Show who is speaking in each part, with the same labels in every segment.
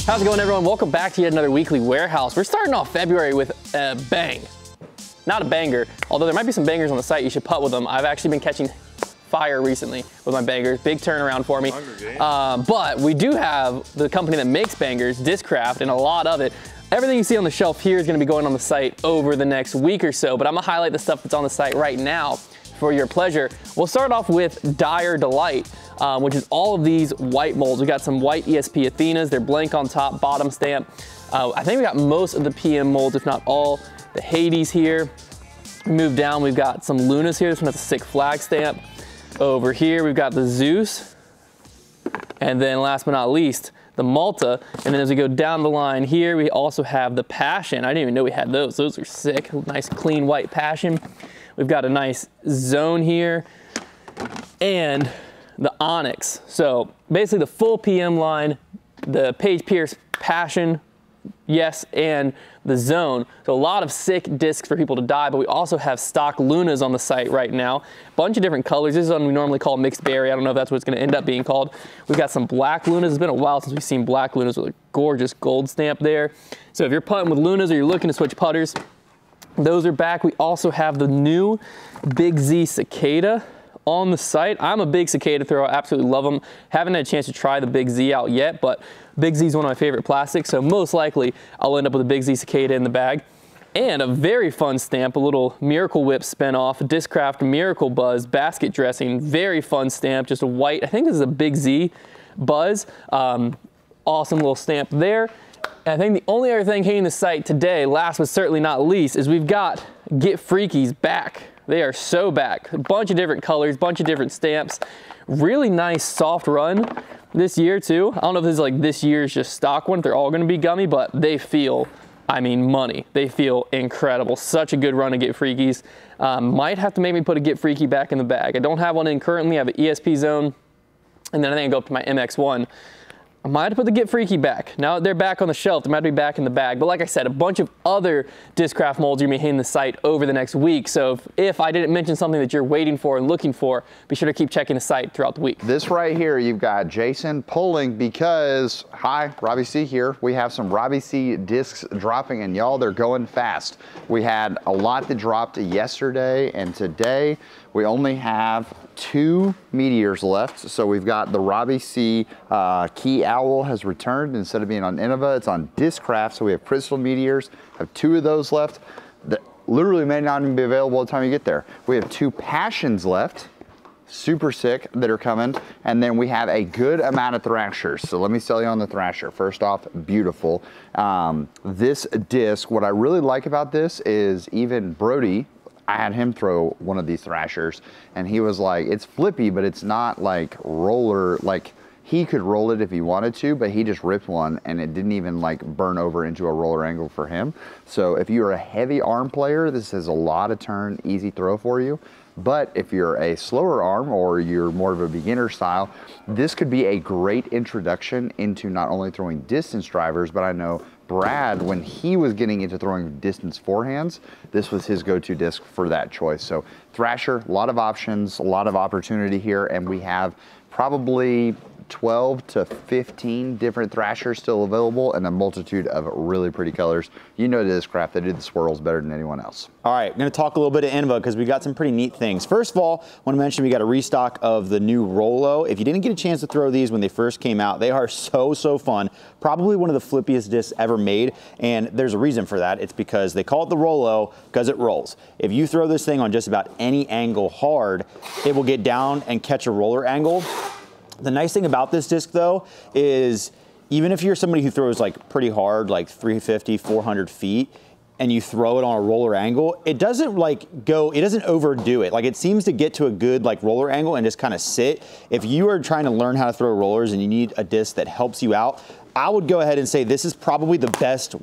Speaker 1: How's it going, everyone? Welcome back to yet another weekly warehouse. We're starting off February with a bang. Not a banger, although there might be some bangers on the site. You should putt with them. I've actually been catching fire recently with my bangers. Big turnaround for me. But we do have the company that makes bangers, Disccraft, and a lot of it. Everything you see on the shelf here is going to be going on the site over the next week or so, but I'm going to highlight the stuff that's on the site right now for your pleasure. We'll start off with Dire Delight, which is all of these white molds. We got some white ESP Athenas. They're blank on top, bottom stamp. I think we got most of the PM molds, if not all. The Hades here. We move down, we've got some Lunas here. This one has a sick flag stamp. Over here, we've got the Zeus. And then last but not least, the Malta. And then as we go down the line here, we also have the Passion. I didn't even know we had those. Those are sick. Nice clean white Passion. We've got a nice Zone here and the Onyx. So basically the full PM line, the Page Pierce Passion, yes, and the Zone. So a lot of sick discs for people to dye, but we also have stock Lunas on the site right now. Bunch of different colors. This is one we normally call mixed berry. I don't know if that's what it's gonna end up being called. We've got some black Lunas. It's been a while since we've seen black Lunas with a gorgeous gold stamp there. So if you're putting with Lunas or you're looking to switch putters, those are back. We also have the new Big Z Cicada on the site. I'm a big cicada thrower. I absolutely love them. Haven't had a chance to try the Big Z out yet, but Big Z is one of my favorite plastics, so most likely I'll end up with a Big Z Cicada in the bag. And a very fun stamp, a little Miracle Whip spin-off, Disccraft Miracle Buzz basket dressing. Very fun stamp, just a white, I think this is a Big Z Buzz. Awesome little stamp there. And I think the only other thing hitting the site today, last but certainly not least, is we've got Get Freakies back. They are so back. A bunch of different colors, bunch of different stamps. Really nice soft run this year too. I don't know if this is like this year's just stock one, if they're all gonna be gummy, but they feel, I mean, money. They feel incredible. Such a good run to Get Freakies. Might have to maybe put a Get Freaky back in the bag. I don't have one in currently. I have an ESP Zone, and then I think I go up to my MX1. I might have to put the Get Freaky back. Now that they're back on the shelf, they might be back in the bag. But like I said, a bunch of other Disccraft molds are going to be hitting the site over the next week. So if I didn't mention something that you're waiting for and looking for, be sure to keep checking the site throughout the week.
Speaker 2: This right here, you've got Jason pulling because, hi, Robbie C here. We have some Robbie C discs dropping, and y'all, they're going fast. We had a lot that dropped yesterday, and today we only have 2 meteors left. So we've got the Robbie C Key Owl has returned. Instead of being on Inova, it's on Disccraft. So we have crystal meteors, have 2 of those left that literally may not even be available by the time you get there. We have 2 passions left, super sick, that are coming. And then we have a good amount of thrashers. So let me sell you on the thrasher. First off, beautiful. This disc, what I really like about this is even Brody, I had him throw one of these thrashers and he was like, it's flippy, but it's not like roller, like he could roll it if he wanted to, but he just ripped one and it didn't even like burn over into a roller angle for him. So if you're a heavy arm player, this is a lot of turn, easy throw for you. But if you're a slower arm or you're more of a beginner style, this could be a great introduction into not only throwing distance drivers, but I know Brad, when he was getting into throwing distance forehands, this was his go-to disc for that choice. So Thrasher, a lot of options, a lot of opportunity here, and we have probably 12 to 15 different thrashers still available and a multitude of really pretty colors. You know Disccraft, they do the swirls better than anyone else.
Speaker 3: All right, I'm gonna talk a little bit of Inova because we got some pretty neat things. First of all, I wanna mention we got a restock of the new Rolo. If you didn't get a chance to throw these when they first came out, they are so fun. Probably one of the flippiest discs ever made, and there's a reason for that. It's because they call it the Rolo because it rolls. If you throw this thing on just about any angle hard, it will get down and catch a roller angle. The nice thing about this disc though is even if you're somebody who throws like pretty hard, like 350, 400 feet, and you throw it on a roller angle, it doesn't like go, it doesn't overdo it. Like it seems to get to a good like roller angle and just kind of sit. If you are trying to learn how to throw rollers and you need a disc that helps you out, I would go ahead and say this is probably the best,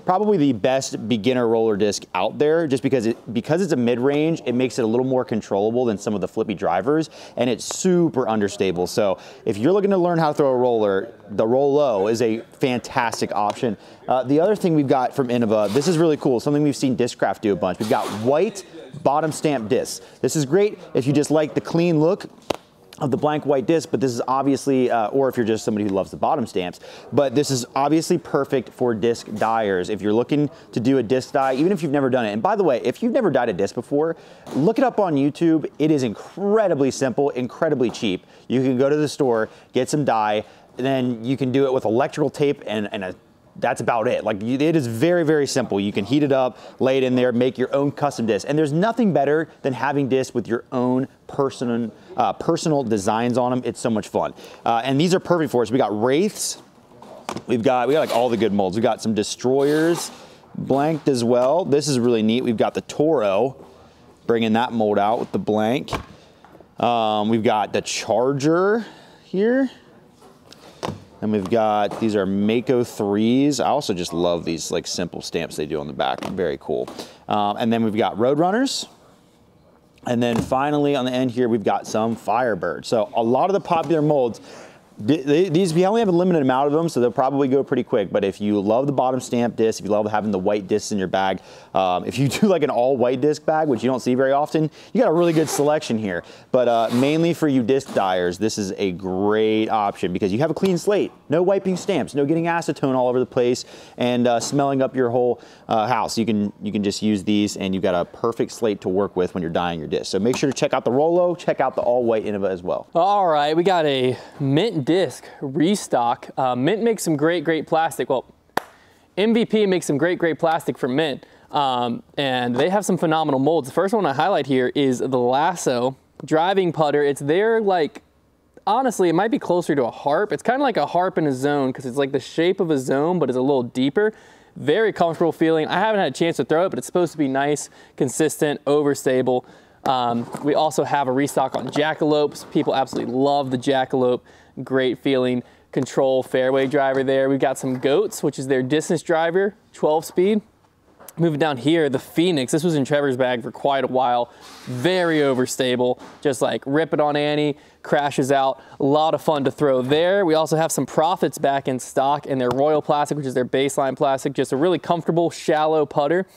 Speaker 3: probably the best beginner roller disc out there, just because it's a mid-range, it makes it a little more controllable than some of the flippy drivers, and it's super understable. So if you're looking to learn how to throw a roller, the Rolo is a fantastic option. The other thing we've got from Inova, this is really cool, something we've seen Disccraft do a bunch. We've got white bottom stamp discs. This is great if you just like the clean look of the blank white disc, but this is obviously, or if you're just somebody who loves the bottom stamps, but this is obviously perfect for disc dyers. If you're looking to do a disc dye, even if you've never done it, and by the way, if you've never dyed a disc before, look it up on YouTube. It is incredibly simple, incredibly cheap. You can go to the store, get some dye, and then you can do it with electrical tape and that's about it. Like, it is very, very simple. You can heat it up, lay it in there, make your own custom disc. And there's nothing better than having discs with your own personal designs on them. It's so much fun. And these are perfect for us. We got Wraiths. We got like all the good molds. We got some Destroyers blanked as well. This is really neat. We've got the Toro, bringing that mold out with the blank. We've got the Charger here. And we've got, these are Mako 3s. I also just love these like simple stamps they do on the back. Very cool. And then we've got Roadrunners. And then finally on the end here, we've got some Firebird. So a lot of the popular molds, these, we only have a limited amount of them, so they'll probably go pretty quick. But if you love the bottom stamp disc, if you love having the white discs in your bag, if you do like an all white disc bag, which you don't see very often, you got a really good selection here. But mainly for you disc dyers, this is a great option because you have a clean slate, no wiping stamps, no getting acetone all over the place and smelling up your whole house. You can just use these and you've got a perfect slate to work with when you're dyeing your disc. So make sure to check out the Rollo, check out the all white Inova as well.
Speaker 1: All right, we got a mint disc restock. Mint makes some great plastic. Well, MVP makes some great plastic for Mint, and they have some phenomenal molds. The first one I highlight here is the Lasso driving putter. It's there, like, honestly, it might be closer to a harp. It's kind of like a harp in a zone because it's like the shape of a zone, but it's a little deeper. Very comfortable feeling. I haven't had a chance to throw it, but it's supposed to be nice, consistent, overstable. We also have a restock on Jackalopes. People absolutely love the Jackalope. Great feeling control fairway driver there. We've got some Goats, which is their distance driver, 12 speed. Moving down here, the Phoenix. This was in Trevor's bag for quite a while. Very overstable. Just like rip it on Annie, crashes out. A lot of fun to throw there. We also have some Profits back in stock in their Royal Plastic, which is their baseline plastic. Just a really comfortable, shallow putter.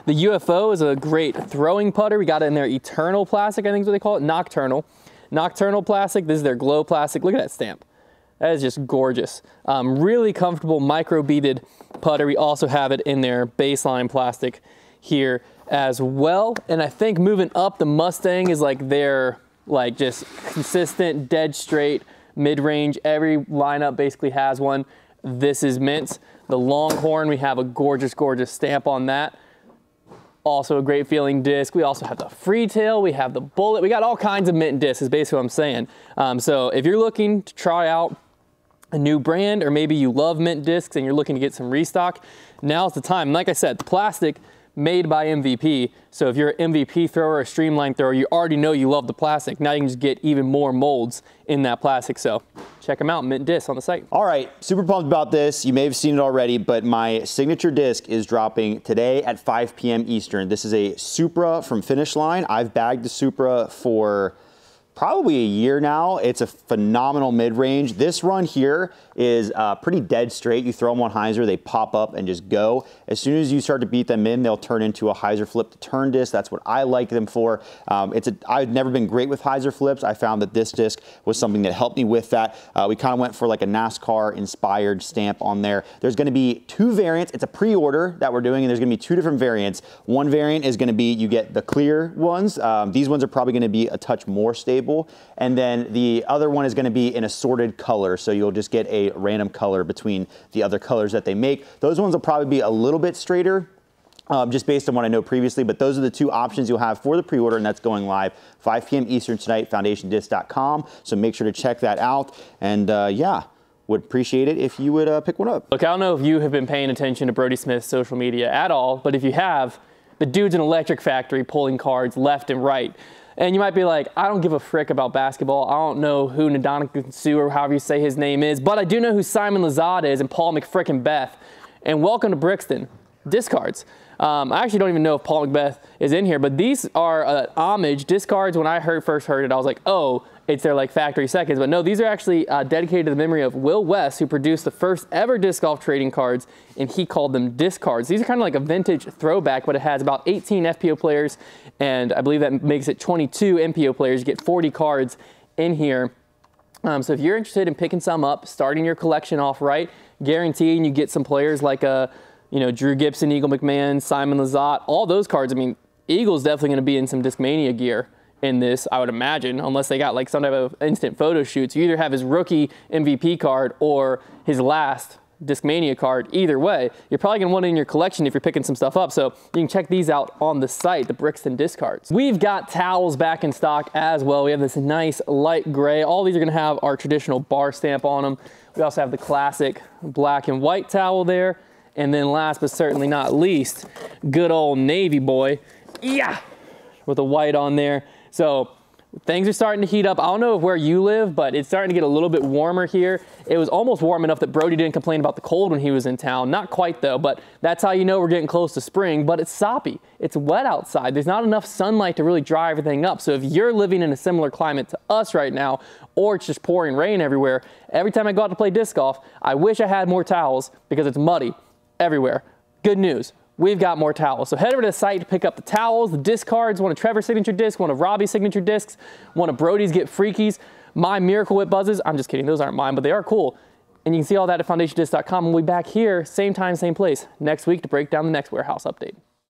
Speaker 1: The UFO is a great throwing putter. We got it in their Eternal Plastic, I think is what they call it, Nocturnal. Nocturnal Plastic, this is their Glow Plastic. Look at that stamp. That is just gorgeous. Really comfortable micro beaded putter. We also have it in their baseline plastic here as well. And I think moving up, the Mustang is like their like just consistent, dead straight, mid-range. Every lineup basically has one. This is Mint's. The Longhorn, we have a gorgeous stamp on that. Also a great feeling disc. We also have the Freetail, we have the Bullet. We got all kinds of Mint discs is basically what I'm saying. So if you're looking to try out a new brand, or maybe you love Mint discs and you're looking to get some restock, now's the time. And like I said, the plastic made by MVP. So if you're an MVP thrower, a streamline thrower, you already know you love the plastic. Now you can just get even more molds in that plastic. So check them out, Mint discs on the site.
Speaker 3: All right, super pumped about this. You may have seen it already, but my signature disc is dropping today at 5 p.m. Eastern. This is a Supra from Finish Line. I've bagged the Supra for probably a year now. It's a phenomenal mid-range. This run here is pretty dead straight. You throw them on hyzer, they pop up and just go. As soon as you start to beat them in, they'll turn into a hyzer flip to turn disc. That's what I like them for. I've never been great with hyzer flips. I found that this disc was something that helped me with that. We kind of went for like a NASCAR inspired stamp on there. There's gonna be 2 variants. It's a pre-order that we're doing, and there's gonna be 2 different variants. One variant is gonna be, you get the clear ones. These ones are probably gonna be a touch more stable. And then the other one is gonna be an assorted color. So you'll just get a random color between the other colors that they make. Those ones will probably be a little bit straighter, just based on what I know previously, but those are the 2 options you'll have for the pre-order, and that's going live 5 p.m. Eastern tonight, foundationdisc.com. So make sure to check that out. And yeah, would appreciate it if you would pick one up.
Speaker 1: Look, I don't know if you have been paying attention to Brody Smith's social media at all, but if you have, the dude's an electric factory pulling cards left and right. And you might be like, I don't give a frick about basketball. I don't know who Ndamukong Suh or however you say his name is, but I do know who Simon Lazard is and Paul McFrickin Beth. And welcome to Brixton Discards. I actually don't even know if Paul McBeth is in here, but these are homage Discards. When I first heard it, I was like, oh, it's their like factory seconds. But no, these are actually dedicated to the memory of Will West, who produced the first ever disc golf trading cards, and he called them Discards. These are kind of like a vintage throwback, but it has about 18 FPO players, and I believe that makes it 22 MPO players. You get 40 cards in here. So if you're interested in picking some up, starting your collection off right, guaranteeing you get some players like Drew Gibson, Eagle McMahon, Simon Lizotte, all those cards. I mean, Eagle's definitely going to be in some Discmania gear in this, I would imagine, unless they got like some type of instant photo shoots. You either have his rookie MVP card or his last Discmania card. Either way, you're probably gonna want it in your collection if you're picking some stuff up. So you can check these out on the site, the Brixton Discards. We've got towels back in stock as well. We have this nice light gray. All these are gonna have our traditional bar stamp on them. We also have the classic black and white towel there. And then last but certainly not least, good old navy boy. Yeah, with a white on there. So things are starting to heat up. I don't know where you live, but it's starting to get a little bit warmer here. It was almost warm enough that Brody didn't complain about the cold when he was in town. Not quite though, but that's how you know we're getting close to spring, but it's soppy. It's wet outside. There's not enough sunlight to really dry everything up. So if you're living in a similar climate to us right now, or it's just pouring rain everywhere, every time I go out to play disc golf, I wish I had more towels because it's muddy everywhere. Good news. We've got more towels. So head over to the site to pick up the towels, the disc cards, one of Trevor's signature discs, one of Robbie's signature discs, one of Brody's Get Freakies, my Miracle Whip buzzes. I'm just kidding, those aren't mine, but they are cool. And you can see all that at foundationdisc.com. And we'll be back here, same time, same place, next week to break down the next warehouse update.